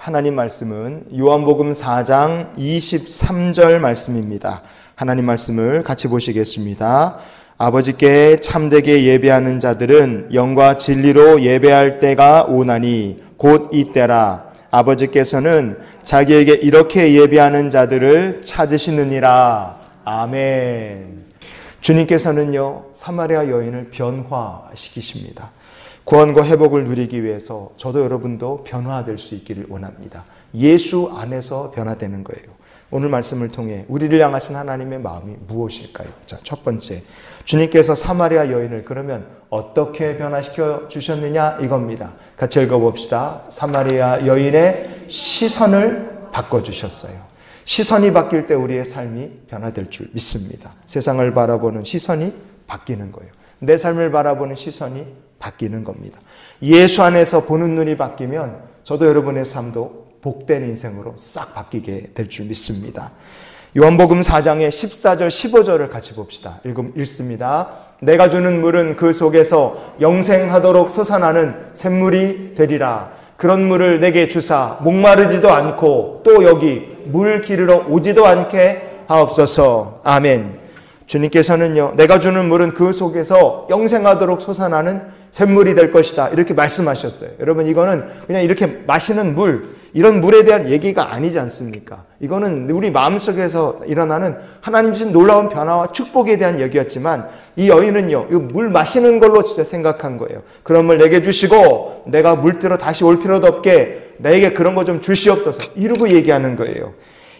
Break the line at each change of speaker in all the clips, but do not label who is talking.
하나님 말씀은 요한복음 4장 23절 말씀입니다. 하나님 말씀을 같이 보시겠습니다. 아버지께 참되게 예배하는 자들은 영과 진리로 예배할 때가 오나니 곧 이때라. 아버지께서는 자기에게 이렇게 예배하는 자들을 찾으시느니라. 아멘. 주님께서는요, 사마리아 여인을 변화시키십니다. 구원과 회복을 누리기 위해서 저도 여러분도 변화될 수 있기를 원합니다. 예수 안에서 변화되는 거예요. 오늘 말씀을 통해 우리를 향하신 하나님의 마음이 무엇일까요? 자, 첫 번째, 주님께서 사마리아 여인을 그러면 어떻게 변화시켜 주셨느냐 이겁니다. 같이 읽어봅시다. 사마리아 여인의 시선을 바꿔주셨어요. 시선이 바뀔 때 우리의 삶이 변화될 줄 믿습니다. 세상을 바라보는 시선이 바뀌는 거예요. 내 삶을 바라보는 시선이 바뀌는 겁니다. 예수 안에서 보는 눈이 바뀌면 저도 여러분의 삶도 복된 인생으로 싹 바뀌게 될 줄 믿습니다. 요한복음 4장의 14절 15절을 같이 봅시다. 읽습니다. 내가 주는 물은 그 속에서 영생하도록 솟아나는 샘물이 되리라. 그런 물을 내게 주사 목마르지도 않고 또 여기 물 기르러 오지도 않게 하옵소서. 아멘. 주님께서는요, 내가 주는 물은 그 속에서 영생하도록 솟아나는 샘물이 될 것이다, 이렇게 말씀하셨어요. 여러분, 이거는 그냥 이렇게 마시는 물, 이런 물에 대한 얘기가 아니지 않습니까? 이거는 우리 마음속에서 일어나는 하나님 주신 놀라운 변화와 축복에 대한 얘기였지만, 이 여인은요, 이 물 마시는 걸로 진짜 생각한 거예요. 그런 물 내게 주시고 내가 물들어 다시 올 필요도 없게 나에게 그런 거 좀 주시옵소서, 이러고 얘기하는 거예요.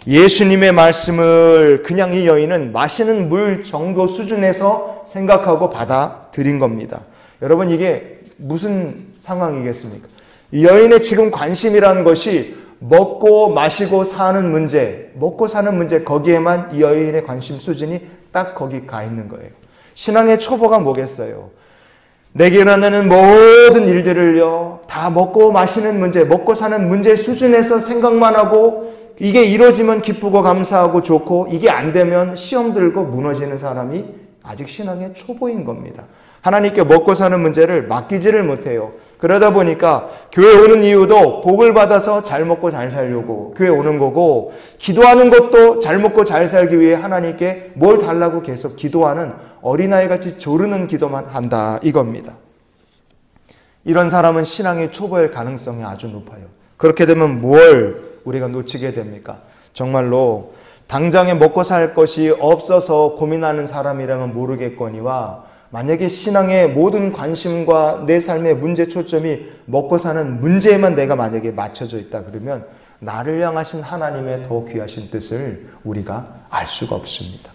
예수님의 말씀을 그냥 이 여인은 마시는 물 정도 수준에서 생각하고 받아들인 겁니다. 여러분, 이게 무슨 상황이겠습니까? 이 여인의 지금 관심이라는 것이 먹고 마시고 사는 문제, 먹고 사는 문제, 거기에만 이 여인의 관심 수준이 딱 거기 가 있는 거예요. 신앙의 초보가 뭐겠어요? 내게 일어나는 모든 일들을요, 다 먹고 마시는 문제, 먹고 사는 문제 수준에서 생각만 하고, 이게 이루어지면 기쁘고 감사하고 좋고, 이게 안 되면 시험 들고 무너지는 사람이 아직 신앙의 초보인 겁니다. 하나님께 먹고 사는 문제를 맡기지를 못해요. 그러다 보니까 교회 오는 이유도 복을 받아서 잘 먹고 잘 살려고 교회 오는 거고, 기도하는 것도 잘 먹고 잘 살기 위해 하나님께 뭘 달라고 계속 기도하는 어린아이같이 조르는 기도만 한다, 이겁니다. 이런 사람은 신앙의 초보일 가능성이 아주 높아요. 그렇게 되면 뭘 우리가 놓치게 됩니까? 정말로 당장에 먹고 살 것이 없어서 고민하는 사람이라면 모르겠거니와, 만약에 신앙의 모든 관심과 내 삶의 문제 초점이 먹고 사는 문제에만 내가 만약에 맞춰져 있다 그러면 나를 향하신 하나님의 더 귀하신 뜻을 우리가 알 수가 없습니다.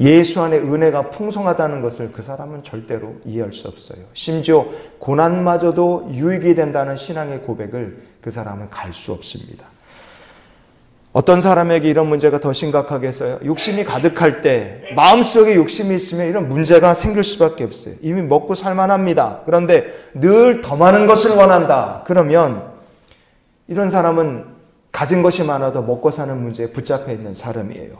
예수 안에 은혜가 풍성하다는 것을 그 사람은 절대로 이해할 수 없어요. 심지어 고난마저도 유익이 된다는 신앙의 고백을 그 사람은 갈 수 없습니다. 어떤 사람에게 이런 문제가 더 심각하겠어요? 욕심이 가득할 때, 마음속에 욕심이 있으면 이런 문제가 생길 수밖에 없어요. 이미 먹고 살만합니다. 그런데 늘 더 많은 것을 원한다. 그러면 이런 사람은 가진 것이 많아도 먹고 사는 문제에 붙잡혀 있는 사람이에요.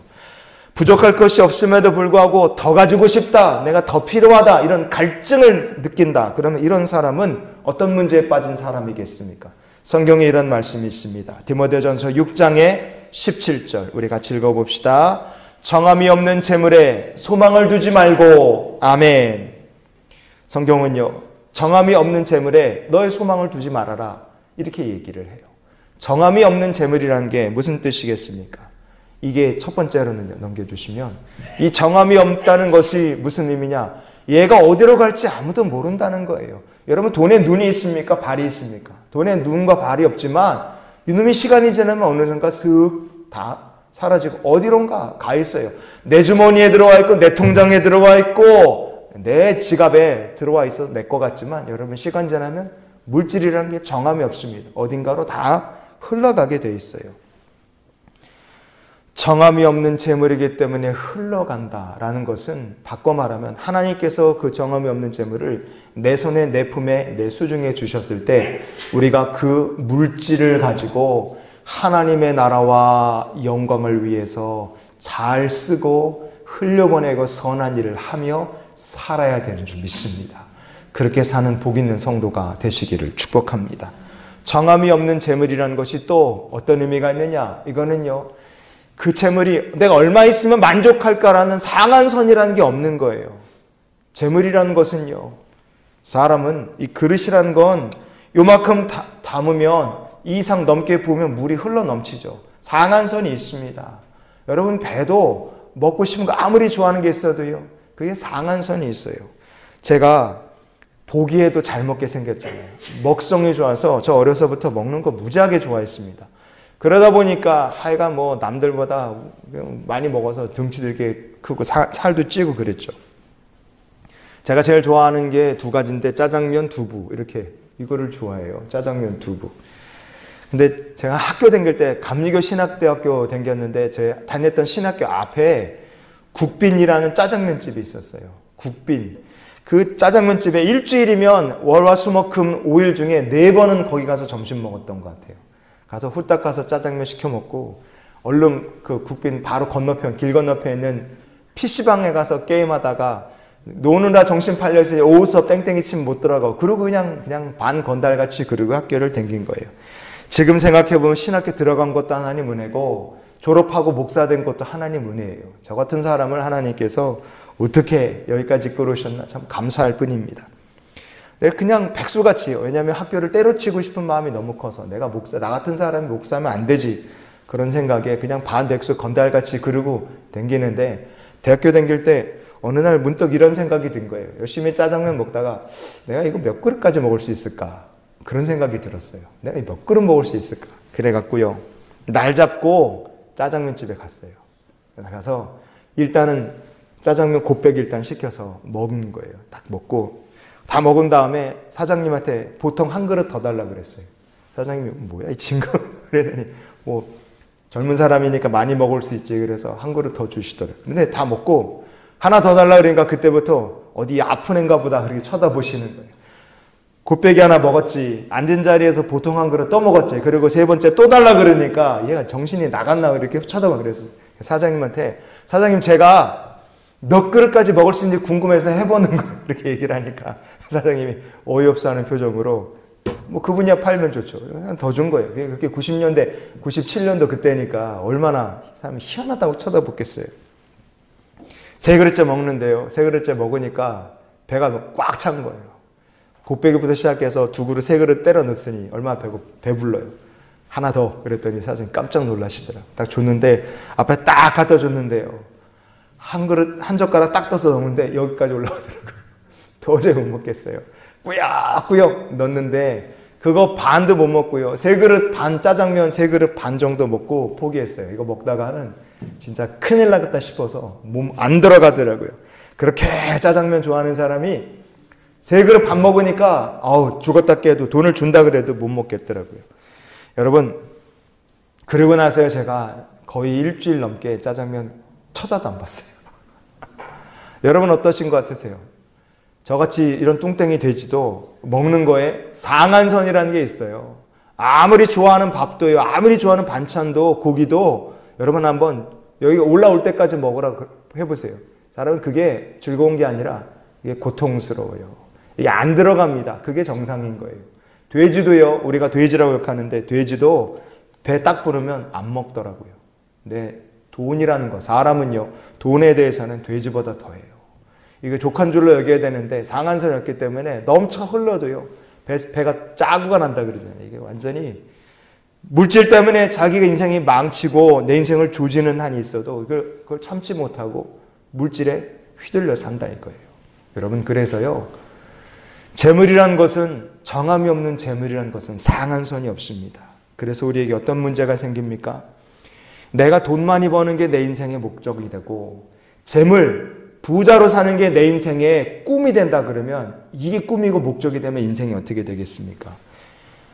부족할 것이 없음에도 불구하고 더 가지고 싶다, 내가 더 필요하다, 이런 갈증을 느낀다. 그러면 이런 사람은 어떤 문제에 빠진 사람이겠습니까? 성경에 이런 말씀이 있습니다. 디모데전서 6장의 17절 우리 같이 읽어봅시다. 정함이 없는 재물에 소망을 두지 말고. 아멘. 성경은요, 정함이 없는 재물에 너의 소망을 두지 말아라, 이렇게 얘기를 해요. 정함이 없는 재물이라는 게 무슨 뜻이겠습니까? 이게 첫 번째로는요, 넘겨주시면, 이 정함이 없다는 것이 무슨 의미냐? 얘가 어디로 갈지 아무도 모른다는 거예요. 여러분, 돈에 눈이 있습니까? 발이 있습니까? 돈에 눈과 발이 없지만 이놈이 시간이 지나면 어느 순간 슥 다 사라지고 어디론가 가 있어요. 내 주머니에 들어와 있고 내 통장에 들어와 있고 내 지갑에 들어와 있어서 내 것 같지만, 여러분, 시간 지나면 물질이라는 게 정함이 없습니다. 어딘가로 다 흘러가게 돼 있어요. 정함이 없는 재물이기 때문에 흘러간다라는 것은 바꿔 말하면 하나님께서 그 정함이 없는 재물을 내 손에, 내 품에, 내 수중에 주셨을 때 우리가 그 물질을 가지고 하나님의 나라와 영광을 위해서 잘 쓰고 흘려보내고 선한 일을 하며 살아야 되는 줄 믿습니다. 그렇게 사는 복 있는 성도가 되시기를 축복합니다. 정함이 없는 재물이라는 것이 또 어떤 의미가 있느냐? 이거는요, 그 재물이 내가 얼마 있으면 만족할까라는 상한선이라는 게 없는 거예요. 재물이라는 것은요, 사람은 이 그릇이라는 건 요만큼 담으면 이 이상 넘게 부으면 물이 흘러 넘치죠. 상한선이 있습니다. 여러분, 배도 먹고 싶은 거 아무리 좋아하는 게 있어도요, 그게 상한선이 있어요. 제가 보기에도 잘 먹게 생겼잖아요. 먹성이 좋아서 저 어려서부터 먹는 거 무지하게 좋아했습니다. 그러다 보니까 하여간 뭐 남들보다 많이 먹어서 등치도 이렇게 크고 살도 찌고 그랬죠. 제가 제일 좋아하는 게 두 가지인데 짜장면, 두부, 이렇게 이거를 좋아해요. 짜장면, 두부. 근데 제가 학교 다닐 때 감리교 신학대학교 다녔는데 제가 다녔던 신학교 앞에 국빈이라는 짜장면집이 있었어요. 국빈. 그 짜장면집에 일주일이면 월화수목금 5일 중에 4번은 거기 가서 점심 먹었던 것 같아요. 가서 후딱 가서 짜장면 시켜 먹고 얼른 그 국빈 바로 건너편, 길 건너편에 있는 PC방에 가서 게임하다가 노느라 정신 팔려서 오후 수업 땡땡이 치면 못 들어가고 그러고 그냥 반 건달같이 그러고 학교를 다닌 거예요. 지금 생각해보면 신학교 들어간 것도 하나님 은혜고 졸업하고 목사 된 것도 하나님 은혜예요. 저 같은 사람을 하나님께서 어떻게 여기까지 끌어오셨나 참 감사할 뿐입니다. 내가 그냥 백수같이, 왜냐하면 학교를 때려치고 싶은 마음이 너무 커서 내가 목사, 나 같은 사람이 목사하면 안 되지, 그런 생각에 그냥 반백수 건달같이 그러고 다니는데, 대학교 다닐 때 어느 날 문득 이런 생각이 든 거예요. 열심히 짜장면 먹다가 내가 이거 몇 그릇까지 먹을 수 있을까, 그런 생각이 들었어요. 내가 몇 그릇 먹을 수 있을까. 그래갖고요, 날 잡고 짜장면집에 갔어요. 가서 일단은 짜장면 곱빼기 일단 시켜서 먹은 거예요. 딱 먹고 다 먹은 다음에 사장님한테 보통 한 그릇 더 달라 그랬어요. 사장님이 뭐야 이 친구 그러더니 뭐 젊은 사람이니까 많이 먹을 수 있지, 그래서 한 그릇 더 주시더래요. 근데 다 먹고 하나 더 달라 그러니까 그때부터 어디 아픈 애인가 보다 그렇게 쳐다보시는 거예요. 곱빼기 하나 먹었지, 앉은 자리에서 보통 한 그릇 또 먹었지, 그리고 세 번째 또 달라 그러니까 얘가 정신이 나갔나 이렇게 쳐다봐. 그래서 사장님한테, 사장님 제가 몇 그릇까지 먹을 수 있는지 궁금해서 해보는 거예요. 이렇게 얘기를 하니까 사장님이 어이없어 하는 표정으로, 뭐 그분이야 팔면 좋죠. 더 준 거예요. 그게 90년대, 97년도 그때니까 얼마나 사람이 희한하다고 쳐다보겠어요. 세 그릇째 먹는데요, 세 그릇째 먹으니까 배가 꽉 찬 거예요. 곱빼기부터 시작해서 두 그릇, 세 그릇 때려 넣었으니 얼마나 배불러요. 하나 더 그랬더니 사장님 깜짝 놀라시더라고요. 딱 줬는데, 앞에 딱 갖다 줬는데요, 한 그릇, 한 젓가락 딱 떠서 넣는데 여기까지 올라오더라고요. 도저히 못 먹겠어요. 꾸역꾸역 넣었는데 그거 반도 못 먹고요. 세 그릇 반, 짜장면 세 그릇 반 정도 먹고 포기했어요. 이거 먹다가는 진짜 큰일 나겠다 싶어서 몸 안 들어가더라고요. 그렇게 짜장면 좋아하는 사람이 세 그릇 밥 먹으니까 아우 죽었다 깨도 돈을 준다 그래도 못 먹겠더라고요. 여러분, 그러고 나서요 제가 거의 일주일 넘게 짜장면 쳐다도 안 봤어요. 여러분 어떠신 것 같으세요? 저같이 이런 뚱땡이 돼지도 먹는 거에 상한선이라는 게 있어요. 아무리 좋아하는 밥도요, 아무리 좋아하는 반찬도, 고기도 여러분 한번 여기 올라올 때까지 먹으라고 해보세요. 사람은 그게 즐거운 게 아니라 이게 고통스러워요. 이게 안 들어갑니다. 그게 정상인 거예요. 돼지도요, 우리가 돼지라고 욕하는데 돼지도 배 딱 부르면 안 먹더라고요. 근데 돈이라는 거, 사람은요 돈에 대해서는 돼지보다 더해요. 이거 족한 줄로 여겨야 되는데 상한선이었기 때문에 넘쳐 흘러도요 배가 짜고가 난다 그러잖아요. 이게 완전히 물질 때문에 자기가 인생이 망치고 내 인생을 조지는 한이 있어도 그걸 참지 못하고 물질에 휘둘려 산다 이거예요. 여러분, 그래서요 재물이라는 것은, 정함이 없는 재물이라는 것은 상한선이 없습니다. 그래서 우리에게 어떤 문제가 생깁니까? 내가 돈 많이 버는 게 내 인생의 목적이 되고 재물, 부자로 사는 게 내 인생의 꿈이 된다 그러면 이게 꿈이고 목적이 되면 인생이 어떻게 되겠습니까?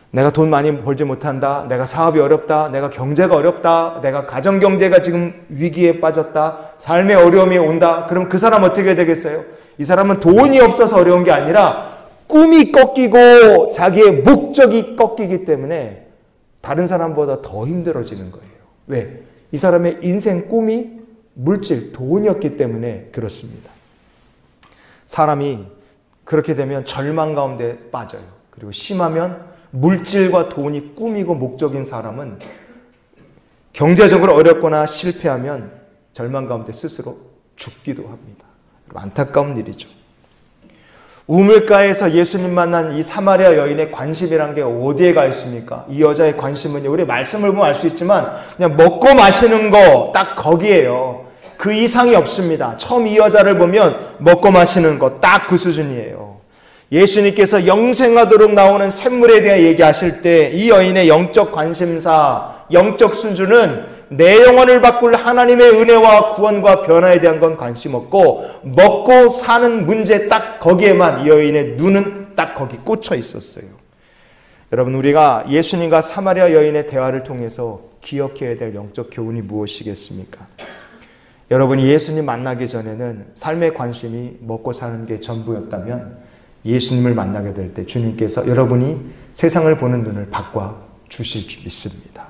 내가 돈 많이 벌지 못한다, 내가 사업이 어렵다, 내가 경제가 어렵다, 내가 가정경제가 지금 위기에 빠졌다, 삶의 어려움이 온다, 그럼 그 사람 어떻게 되겠어요? 이 사람은 돈이 없어서 어려운 게 아니라 꿈이 꺾이고 자기의 목적이 꺾이기 때문에 다른 사람보다 더 힘들어지는 거예요. 왜? 이 사람의 인생 꿈이 물질, 돈이었기 때문에 그렇습니다. 사람이 그렇게 되면 절망 가운데 빠져요. 그리고 심하면 물질과 돈이 꿈이고 목적인 사람은 경제적으로 어렵거나 실패하면 절망 가운데 스스로 죽기도 합니다. 안타까운 일이죠. 우물가에서 예수님 만난 이 사마리아 여인의 관심이란 게 어디에 가 있습니까? 이 여자의 관심은요, 우리 말씀을 보면 알 수 있지만 그냥 먹고 마시는 거 딱 거기에요. 그 이상이 없습니다. 처음 이 여자를 보면 먹고 마시는 거 딱 그 수준이에요. 예수님께서 영생하도록 나오는 샘물에 대해 얘기하실 때 이 여인의 영적 관심사, 영적 수준은 내 영혼을 바꿀 하나님의 은혜와 구원과 변화에 대한 건 관심 없고 먹고 사는 문제 딱 거기에만 이 여인의 눈은 딱 거기 꽂혀 있었어요. 여러분, 우리가 예수님과 사마리아 여인의 대화를 통해서 기억해야 될 영적 교훈이 무엇이겠습니까? 여러분이 예수님 만나기 전에는 삶의 관심이 먹고 사는 게 전부였다면 예수님을 만나게 될 때 주님께서 여러분이 세상을 보는 눈을 바꿔주실 줄 믿습니다.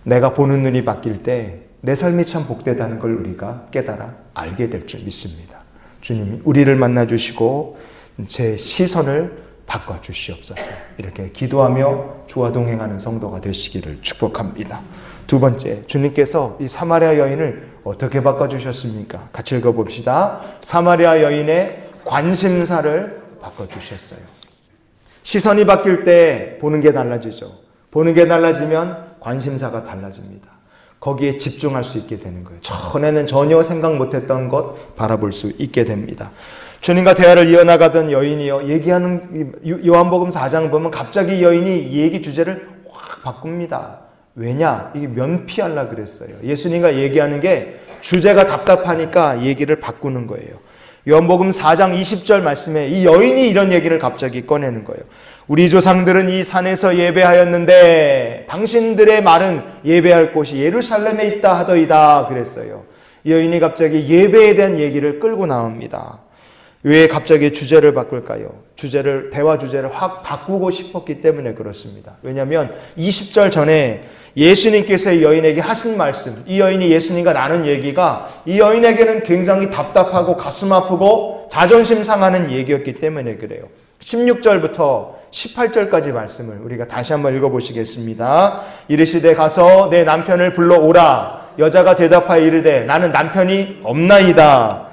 내가 보는 눈이 바뀔 때 내 삶이 참 복되다는 걸 우리가 깨달아 알게 될 줄 믿습니다. 주님이 우리를 만나주시고 제 시선을 바꿔주시옵소서. 이렇게 기도하며 주와 동행하는 성도가 되시기를 축복합니다. 두 번째, 주님께서 이 사마리아 여인을 어떻게 바꿔주셨습니까? 같이 읽어봅시다. 사마리아 여인의 관심사를 바꿔주셨어요. 시선이 바뀔 때 보는 게 달라지죠. 보는 게 달라지면 관심사가 달라집니다. 거기에 집중할 수 있게 되는 거예요. 전에는 전혀 생각 못했던 것 바라볼 수 있게 됩니다. 주님과 대화를 이어나가던 여인이요, 얘기하는 요한복음 4장 보면 갑자기 여인이 얘기 주제를 확 바꿉니다. 왜냐? 이게 면피하려고 그랬어요. 예수님과 얘기하는 게 주제가 답답하니까 얘기를 바꾸는 거예요. 요한복음 4장 20절 말씀에 이 여인이 이런 얘기를 갑자기 꺼내는 거예요. 우리 조상들은 이 산에서 예배하였는데 당신들의 말은 예배할 곳이 예루살렘에 있다 하더이다 그랬어요. 이 여인이 갑자기 예배에 대한 얘기를 끌고 나옵니다. 왜 갑자기 주제를 바꿀까요? 대화 주제를 확 바꾸고 싶었기 때문에 그렇습니다. 왜냐하면 20절 전에 예수님께서 이 여인에게 하신 말씀, 이 여인이 예수님과 나눈 얘기가 이 여인에게는 굉장히 답답하고 가슴 아프고 자존심 상하는 얘기였기 때문에 그래요. 16절부터 18절까지 말씀을 우리가 다시 한번 읽어보시겠습니다. 이르시되 가서 내 남편을 불러오라. 여자가 대답하여 이르되 나는 남편이 없나이다.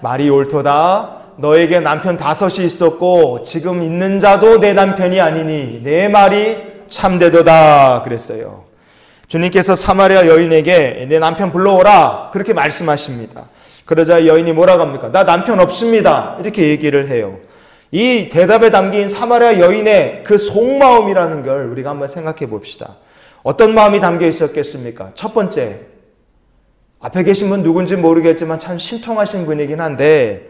말이 옳도다. 너에게 남편 5이 있었고 지금 있는 자도 내 남편이 아니니 내 말이 참되도다 그랬어요. 주님께서 사마리아 여인에게 내 남편 불러오라 그렇게 말씀하십니다. 그러자 여인이 뭐라고 합니까? 나 남편 없습니다. 이렇게 얘기를 해요. 이 대답에 담긴 사마리아 여인의 그 속마음이라는 걸 우리가 한번 생각해 봅시다. 어떤 마음이 담겨 있었겠습니까? 첫 번째, 앞에 계신 분 누군지 모르겠지만 참 신통하신 분이긴 한데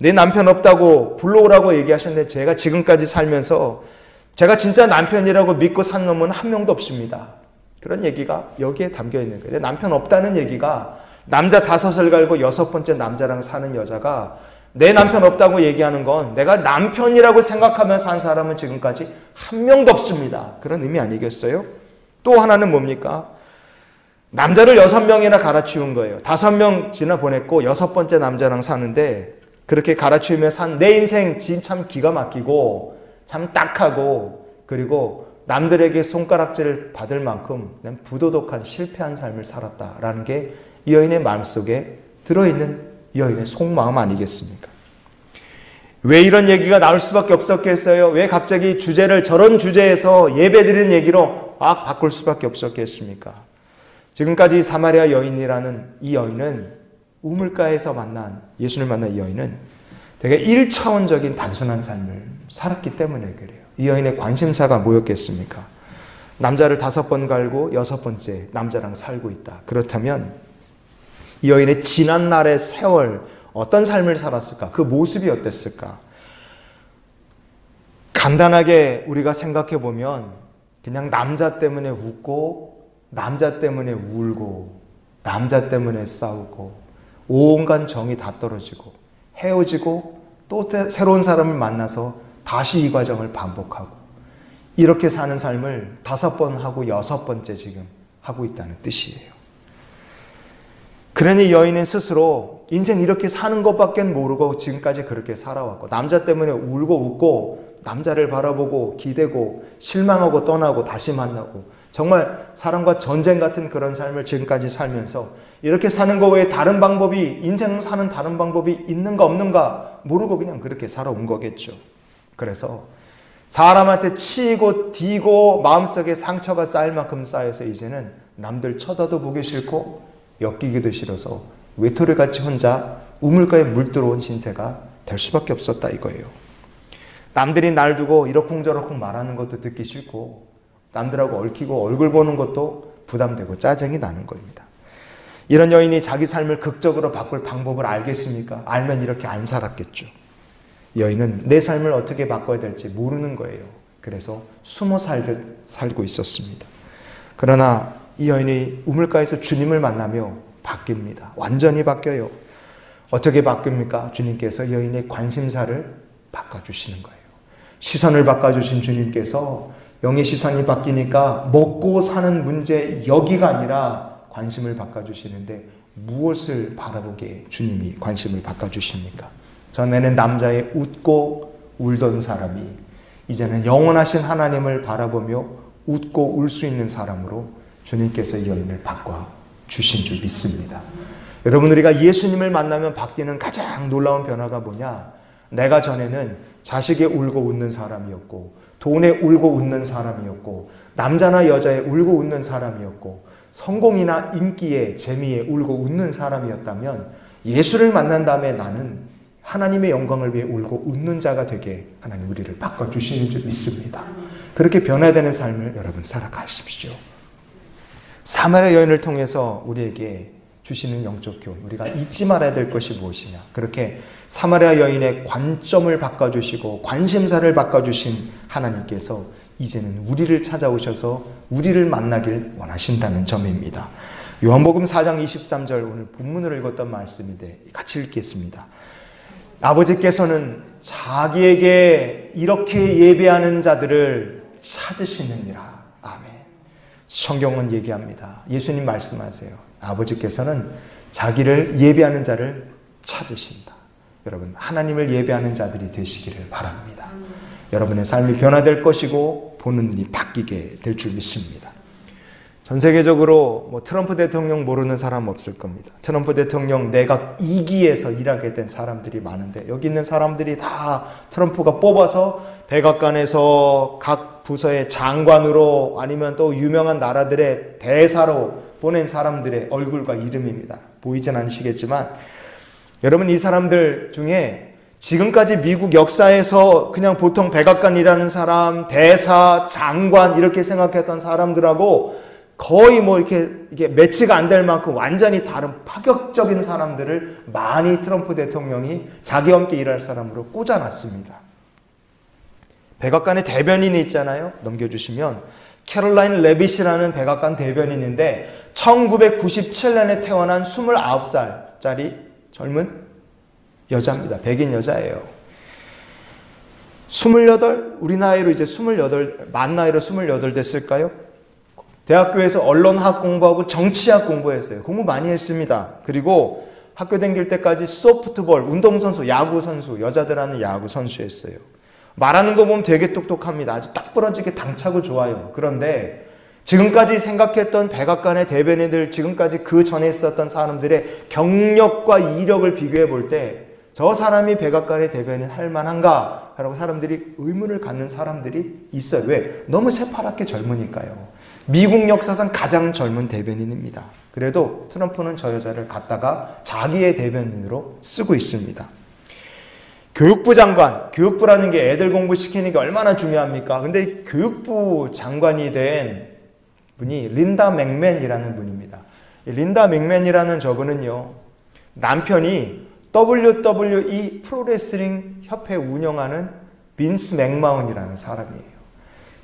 내 남편 없다고 불러오라고 얘기하셨는데 제가 지금까지 살면서 제가 진짜 남편이라고 믿고 산 놈은 한 명도 없습니다. 그런 얘기가 여기에 담겨 있는 거예요. 남편 없다는 얘기가 남자 5을 갈고 6번째 남자랑 사는 여자가 내 남편 없다고 얘기하는 건 내가 남편이라고 생각하면서 산 사람은 지금까지 한 명도 없습니다. 그런 의미 아니겠어요? 또 하나는 뭡니까? 남자를 6명이나 갈아치운 거예요. 5명 지나보냈고 6번째 남자랑 사는데 그렇게 갈아치우며 산 내 인생 참 기가 막히고 참 딱하고 그리고 남들에게 손가락질을 받을 만큼 부도덕한 실패한 삶을 살았다라는 게 이 여인의 마음속에 들어있는 이 여인의 속마음 아니겠습니까? 왜 이런 얘기가 나올 수밖에 없었겠어요? 왜 갑자기 주제를 저런 주제에서 예배드리는 얘기로 막 바꿀 수밖에 없었겠습니까? 지금까지 사마리아 여인이라는 이 여인은 우물가에서 예수를 만난 이 여인은 되게 1차원적인 단순한 삶을 살았기 때문에 그래요. 이 여인의 관심사가 뭐였겠습니까? 남자를 5번 갈고 6번째 남자랑 살고 있다. 그렇다면 이 여인의 지난날의 세월 어떤 삶을 살았을까? 그 모습이 어땠을까? 간단하게 우리가 생각해 보면 그냥 남자 때문에 웃고 남자 때문에 울고 남자 때문에 싸우고 온갖 정이 다 떨어지고 헤어지고 또 새로운 사람을 만나서 다시 이 과정을 반복하고 이렇게 사는 삶을 5번 하고 6번째 지금 하고 있다는 뜻이에요. 그러니 여인은 스스로 인생 이렇게 사는 것밖에 모르고 지금까지 그렇게 살아왔고, 남자 때문에 울고 웃고 남자를 바라보고 기대고 실망하고 떠나고 다시 만나고, 정말 사랑과 전쟁 같은 그런 삶을 지금까지 살면서 이렇게 사는 거 외에 다른 방법이, 인생 사는 다른 방법이 있는가 없는가 모르고 그냥 그렇게 살아온 거겠죠. 그래서 사람한테 치이고 뒤고 마음속에 상처가 쌓일 만큼 쌓여서 이제는 남들 쳐다도 보기 싫고 엮이기도 싫어서 외톨이같이 혼자 우물가에 물들어온 신세가 될 수밖에 없었다 이거예요. 남들이 날 두고 이러쿵저러쿵 말하는 것도 듣기 싫고, 남들하고 얽히고 얼굴 보는 것도 부담되고 짜증이 나는 겁니다. 이런 여인이 자기 삶을 극적으로 바꿀 방법을 알겠습니까? 알면 이렇게 안 살았겠죠. 여인은 내 삶을 어떻게 바꿔야 될지 모르는 거예요. 그래서 숨어 살듯 살고 있었습니다. 그러나 이 여인이 우물가에서 주님을 만나며 바뀝니다. 완전히 바뀌어요. 어떻게 바뀝니까? 주님께서 여인의 관심사를 바꿔주시는 거예요. 시선을 바꿔주신 주님께서 영의 시선이 바뀌니까 먹고 사는 문제 여기가 아니라 관심을 바꿔주시는데, 무엇을 바라보게 주님이 관심을 바꿔주십니까? 전에는 남자의 웃고 울던 사람이 이제는 영원하신 하나님을 바라보며 웃고 울 수 있는 사람으로 주님께서 이 여인을 바꿔주신 줄 믿습니다. 여러분, 우리가 예수님을 만나면 바뀌는 가장 놀라운 변화가 뭐냐? 내가 전에는 자식에 울고 웃는 사람이었고, 돈에 울고 웃는 사람이었고, 남자나 여자에 울고 웃는 사람이었고, 성공이나 인기에 재미에 울고 웃는 사람이었다면, 예수를 만난 다음에 나는 하나님의 영광을 위해 울고 웃는 자가 되게 하나님 우리를 바꿔주시는 줄 믿습니다. 그렇게 변화되는 삶을 여러분 살아가십시오. 사마리아 여인을 통해서 우리에게 주시는 영적 교훈, 우리가 잊지 말아야 될 것이 무엇이냐? 그렇게 사마리아 여인의 관점을 바꿔주시고 관심사를 바꿔주신 하나님께서 이제는 우리를 찾아오셔서 우리를 만나길 원하신다는 점입니다. 요한복음 4장 23절, 오늘 본문으로 읽었던 말씀인데 같이 읽겠습니다. 아버지께서는 자기에게 이렇게 예배하는 자들을 찾으시느니라. 아멘. 성경은 얘기합니다. 예수님 말씀하세요. 아버지께서는 자기를 예배하는 자를 찾으신다. 여러분, 하나님을 예배하는 자들이 되시기를 바랍니다. 여러분의 삶이 변화될 것이고 보는 눈이 바뀌게 될 줄 믿습니다. 전 세계적으로 트럼프 대통령 모르는 사람 없을 겁니다. 트럼프 대통령 내각 2기에서 일하게 된 사람들이 많은데, 여기 있는 사람들이 다 트럼프가 뽑아서 백악관에서 각 부서의 장관으로 아니면 또 유명한 나라들의 대사로 보낸 사람들의 얼굴과 이름입니다. 보이진 않으시겠지만, 여러분, 이 사람들 중에 지금까지 미국 역사에서 그냥 보통 백악관이라는 사람, 대사, 장관 이렇게 생각했던 사람들하고 거의 이게 매치가 안 될 만큼 완전히 다른 파격적인 사람들을 많이 트럼프 대통령이 자기와 함께 일할 사람으로 꽂아놨습니다. 백악관의 대변인이 있잖아요. 넘겨주시면 캐롤라인 레빗이라는 백악관 대변인인데 1997년에 태어난 29살짜리 젊은 여자입니다. 백인 여자예요. 28, 우리 나이로 이제 28, 만 나이로 28 됐을까요? 대학교에서 언론학 공부하고 정치학 공부했어요. 공부 많이 했습니다. 그리고 학교 다닐 때까지 소프트볼, 운동선수, 야구선수, 여자들 하는 야구선수였어요. 말하는 거 보면 되게 똑똑합니다. 아주 딱 부러지게 당차고 좋아요. 그런데 지금까지 생각했던 백악관의 대변인들, 지금까지 그 전에 있었던 사람들의 경력과 이력을 비교해 볼 때 저 사람이 백악관의 대변인 할 만한가? 라고 사람들이 의문을 갖는 사람들이 있어요. 왜? 너무 새파랗게 젊으니까요. 미국 역사상 가장 젊은 대변인입니다. 그래도 트럼프는 저 여자를 갖다가 자기의 대변인으로 쓰고 있습니다. 교육부 장관, 교육부라는 게 애들 공부시키는 게 얼마나 중요합니까? 근데 교육부 장관이 된 분이 린다 맥맨이라는 분입니다. 린다 맥맨이라는 저분은요, 남편이 WWE 프로레슬링 협회 운영하는 빈스 맥마운이라는 사람이에요.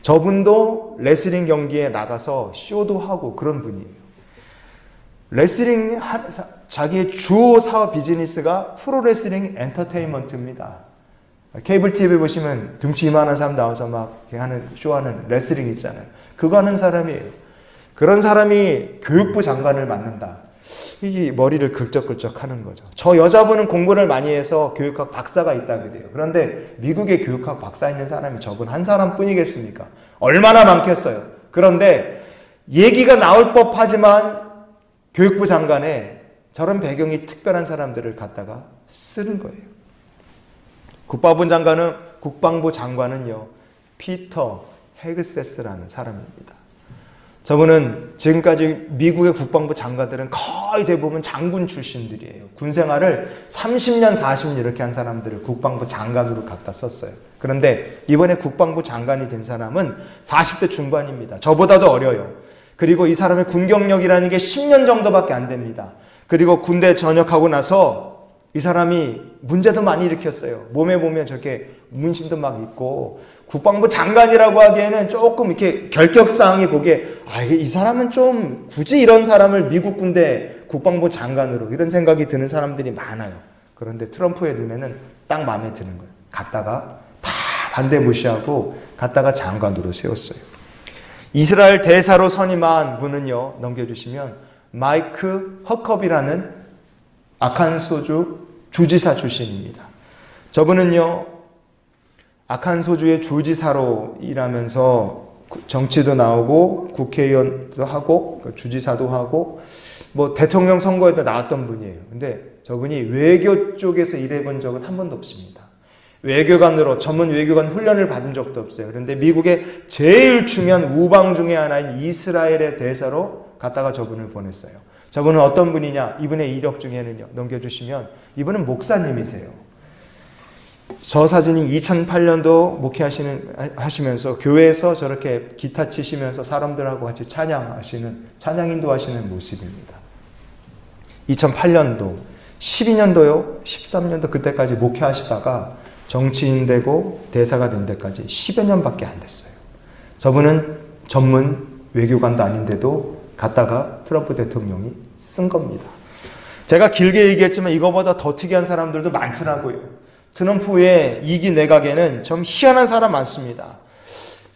저분도 레슬링 경기에 나가서 쇼도 하고 그런 분이에요. 레슬링, 자기의 주 사업 비즈니스가 프로레슬링 엔터테인먼트입니다. 케이블 TV 보시면 등치 이만한 사람 나와서 막 하는, 쇼하는 레슬링 있잖아요. 그거 하는 사람이에요. 그런 사람이 교육부 장관을 맡는다. 이 머리를 긁적긁적 하는 거죠. 저 여자분은 공부를 많이 해서 교육학 박사가 있다 그래요. 그런데 미국에 교육학 박사 있는 사람이 저분 한 사람뿐이겠습니까? 얼마나 많겠어요. 그런데 얘기가 나올 법하지만 교육부 장관에 저런 배경이 특별한 사람들을 갖다가 쓰는 거예요. 국방부 장관은요, 피터 헤그세스라는 사람입니다. 저분은 지금까지 미국의 국방부 장관들은 거의 대부분 장군 출신들이에요. 군 생활을 30년, 40년 이렇게 한 사람들을 국방부 장관으로 갖다 썼어요. 그런데 이번에 국방부 장관이 된 사람은 40대 중반입니다. 저보다도 어려요. 그리고 이 사람의 군 경력이라는 게 10년 정도밖에 안 됩니다. 그리고 군대 전역하고 나서 이 사람이 문제도 많이 일으켰어요. 몸에 보면 저렇게 문신도 막 있고, 국방부 장관이라고 하기에는 조금 이렇게 결격사항이 보기에 이 사람은 좀 굳이 이런 사람을 미국 군대 국방부 장관으로, 이런 생각이 드는 사람들이 많아요. 그런데 트럼프의 눈에는 딱 마음에 드는 거예요. 갔다가 다 반대 무시하고 갔다가 장관으로 세웠어요. 이스라엘 대사로 선임한 분은요, 넘겨주시면 마이크 허컵이라는 아칸소주 주지사 출신입니다. 저분은요, 아칸소주의 주지사로 일하면서 정치도 나오고 국회의원도 하고 주지사도 하고 뭐 대통령 선거에도 나왔던 분이에요. 근데 저분이 외교 쪽에서 일해본 적은 한 번도 없습니다. 외교관으로 전문 외교관 훈련을 받은 적도 없어요. 그런데 미국의 제일 중요한 우방 중에 하나인 이스라엘의 대사로 갔다가 저분을 보냈어요. 저분은 어떤 분이냐? 이분의 이력 중에는요, 넘겨주시면 이분은 목사님이세요. 저 사진이 2008년도 목회하시면서 교회에서 저렇게 기타 치시면서 사람들하고 같이 찬양 인도하시는 모습입니다. 2008년도, 12년도요, 13년도 그때까지 목회하시다가 정치인 되고 대사가 된 데까지 10여 년밖에 안 됐어요. 저분은 전문 외교관도 아닌데도 갔다가 트럼프 대통령이 쓴 겁니다. 제가 길게 얘기했지만 이거보다 더 특이한 사람들도 많더라고요. 트럼프의 2기 내각에는 좀 희한한 사람 많습니다.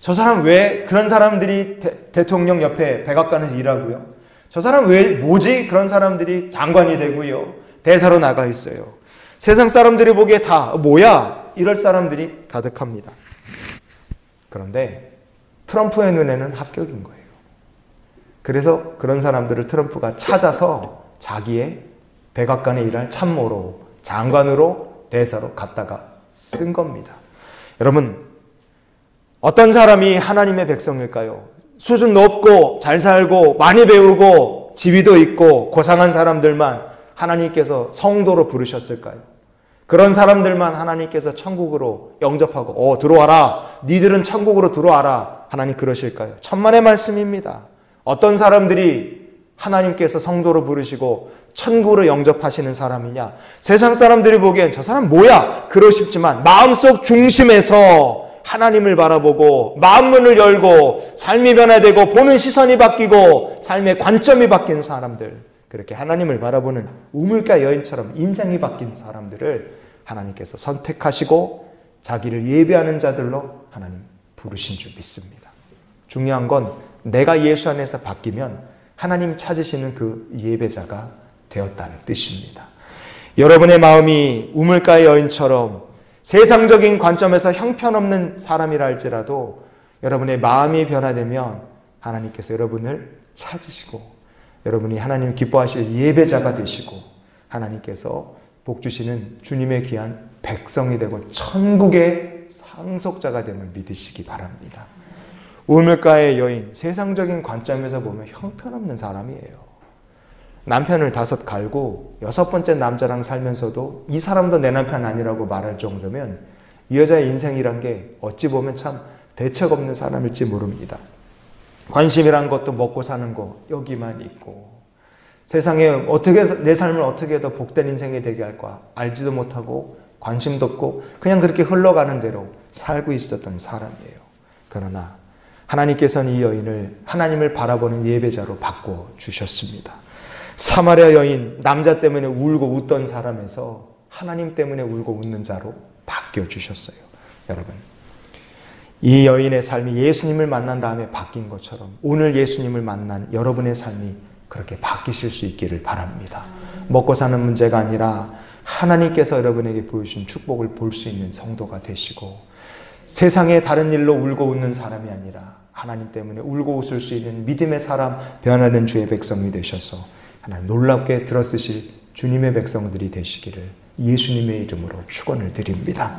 저 사람 왜 그런 사람들이 대통령 옆에 백악관에서 일하고요? 저 사람 왜 뭐지? 그런 사람들이 장관이 되고요, 대사로 나가 있어요. 세상 사람들이 보기에 다 뭐야? 이럴 사람들이 가득합니다. 그런데 트럼프의 눈에는 합격인 거예요. 그래서 그런 사람들을 트럼프가 찾아서 자기의 백악관에 일할 참모로, 장관으로, 대사로 갖다가 쓴 겁니다. 여러분, 어떤 사람이 하나님의 백성일까요? 수준 높고 잘 살고 많이 배우고 지위도 있고 고상한 사람들만 하나님께서 성도로 부르셨을까요? 그런 사람들만 하나님께서 천국으로 영접하고 들어와라, 니들은 천국으로 들어와라, 하나님 그러실까요? 천만의 말씀입니다. 어떤 사람들이 하나님께서 성도로 부르시고 천국으로 영접하시는 사람이냐? 세상 사람들이 보기엔 저 사람 뭐야? 그러시지만 마음속 중심에서 하나님을 바라보고 마음문을 열고 삶이 변화되고 보는 시선이 바뀌고 삶의 관점이 바뀐 사람들, 그렇게 하나님을 바라보는 우물가 여인처럼 인생이 바뀐 사람들을 하나님께서 선택하시고 자기를 예배하는 자들로 하나님 부르신 줄 믿습니다. 중요한 건 내가 예수 안에서 바뀌면 하나님 찾으시는 그 예배자가 되었다는 뜻입니다. 여러분의 마음이 우물가의 여인처럼 세상적인 관점에서 형편없는 사람이라 할지라도 여러분의 마음이 변화되면 하나님께서 여러분을 찾으시고 여러분이 하나님 기뻐하실 예배자가 되시고 하나님께서 복 주시는 주님의 귀한 백성이 되고 천국의 상속자가 됨을 믿으시기 바랍니다. 우물가의 여인, 세상적인 관점에서 보면 형편없는 사람이에요. 남편을 5 갈고 6번째 남자랑 살면서도 이 사람도 내 남편 아니라고 말할 정도면 이 여자의 인생이란 게 어찌 보면 참 대책 없는 사람일지 모릅니다. 관심이란 것도 먹고 사는 거 여기만 있고 세상에 어떻게 내 삶을 어떻게 더 복된 인생이 되게 할까 알지도 못하고 관심도 없고 그냥 그렇게 흘러가는 대로 살고 있었던 사람이에요. 그러나 하나님께서는 이 여인을 하나님을 바라보는 예배자로 바꿔주셨습니다. 사마리아 여인, 남자 때문에 울고 웃던 사람에서 하나님 때문에 울고 웃는 자로 바뀌어주셨어요. 여러분, 이 여인의 삶이 예수님을 만난 다음에 바뀐 것처럼 오늘 예수님을 만난 여러분의 삶이 그렇게 바뀌실 수 있기를 바랍니다. 먹고 사는 문제가 아니라 하나님께서 여러분에게 보여주신 축복을 볼 수 있는 성도가 되시고, 세상에 다른 일로 울고 웃는 사람이 아니라 하나님 때문에 울고 웃을 수 있는 믿음의 사람, 변화된 주의 백성이 되셔서 하나님 놀랍게 들어쓰실 주님의 백성들이 되시기를 예수님의 이름으로 축원을 드립니다.